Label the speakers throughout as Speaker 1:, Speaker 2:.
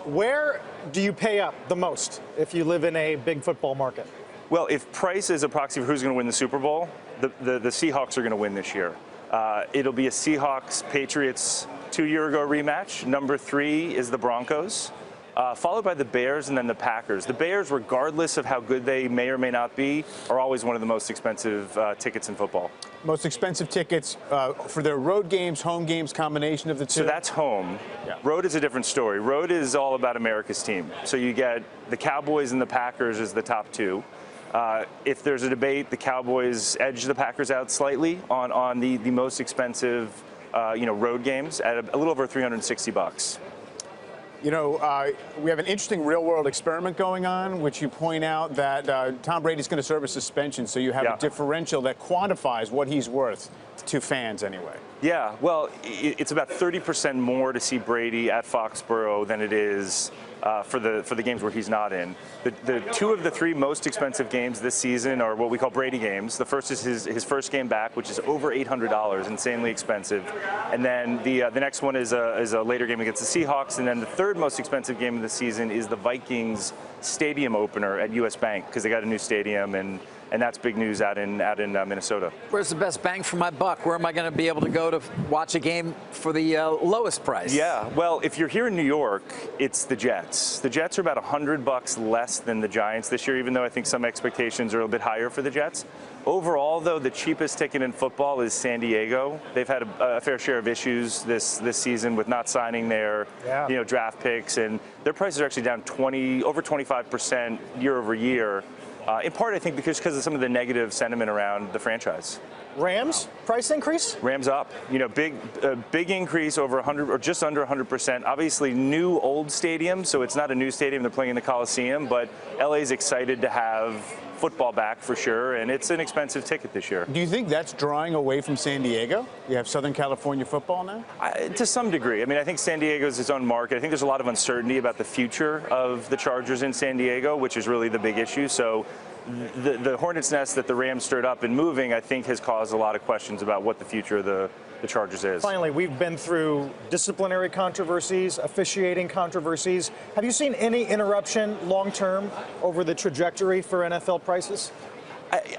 Speaker 1: Where do you pay up the most if you live in a big football market?
Speaker 2: Well, if price is a proxy for who's going to win the Super Bowl, the Seahawks are going to win this year. It'll be a Seahawks-Patriots 2-year-ago rematch. Number 3 is the Broncos, followed by the Bears and then the Packers. The Bears, regardless of how good they may or may not be, are always one of the most expensive tickets in football.
Speaker 3: Most expensive tickets for their road games, home games, combination of the two?
Speaker 2: So that's home.
Speaker 3: Yeah.
Speaker 2: Road is a different story. Road is all about America's team. So you get the Cowboys and the Packers as the top 2. If there's a debate, the Cowboys edge the Packers out slightly on the most expensive road games at a little over $360.
Speaker 3: You know, we have an interesting real-world experiment going on, which you point out that Tom Brady's going to serve a suspension, so you have a differential that quantifies what he's worth to fans anyway.
Speaker 2: Yeah, well, it's about 30% more to see Brady at Foxborough than it is for the games where he's not in. The 2 of the 3 most expensive games this season are what we call Brady games. The first is his first game back, which is over $800, insanely expensive. And then the next one is a later game against the Seahawks. And then the third most expensive game of the season is the Vikings stadium opener at US Bank, because they got a new stadium, and that's big news out in Minnesota.
Speaker 4: Where's the best bang for my buck? Where am I going to be able to go to watch a game for the lowest price?
Speaker 2: Yeah, well, if you're here in New York, it's the Jets. The Jets are about $100 less than the Giants this year, even though I think some expectations are a bit higher for the Jets. Overall, though, the cheapest ticket in football is San Diego. They've had a fair share of issues this season with not signing their draft picks, and their prices are actually down over 25% year over year. In part, I think, because of some of the negative sentiment around the franchise.
Speaker 1: Rams price increase?
Speaker 2: Rams up. You know, big increase over 100 or just under 100%. Obviously, new old stadium, so it's not a new stadium. They're playing in the Coliseum, but LA's excited to have football back for sure, and it's an expensive ticket this year.
Speaker 3: Do you think that's drawing away from San Diego? You have Southern California football now?
Speaker 2: To some degree. I mean, I think San Diego is its own market. I think there's a lot of uncertainty about the future of the Chargers in San Diego, which is really the big issue. So the hornet's nest that the Rams stirred up in moving, I think, has caused a lot of questions about what the future of the Chargers is.
Speaker 1: Finally, we've been through disciplinary controversies, officiating controversies. Have you seen any interruption long-term over the trajectory for NFL prices?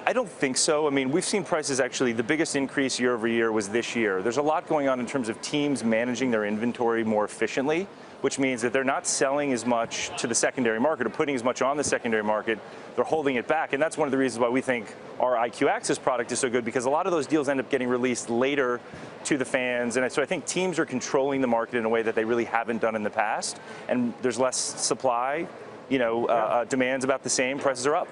Speaker 2: I don't think so. I mean, we've seen prices actually, the biggest increase year over year was this year. There's a lot going on in terms of teams managing their inventory more efficiently, which means that they're not selling as much to the secondary market or putting as much on the secondary market. They're holding it back. And that's one of the reasons why we think our IQ Access product is so good, because a lot of those deals end up getting released later to the fans. And so I think teams are controlling the market in a way that they really haven't done in the past. And there's less supply, demand's about the same, prices are up.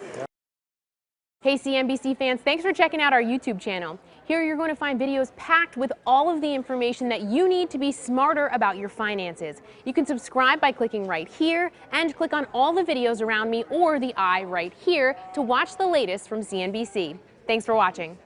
Speaker 5: Hey CNBC fans, thanks for checking out our YouTube channel. Here you're going to find videos packed with all of the information that you need to be smarter about your finances. You can subscribe by clicking right here and click on all the videos around me or the eye right here to watch the latest from CNBC. Thanks for watching.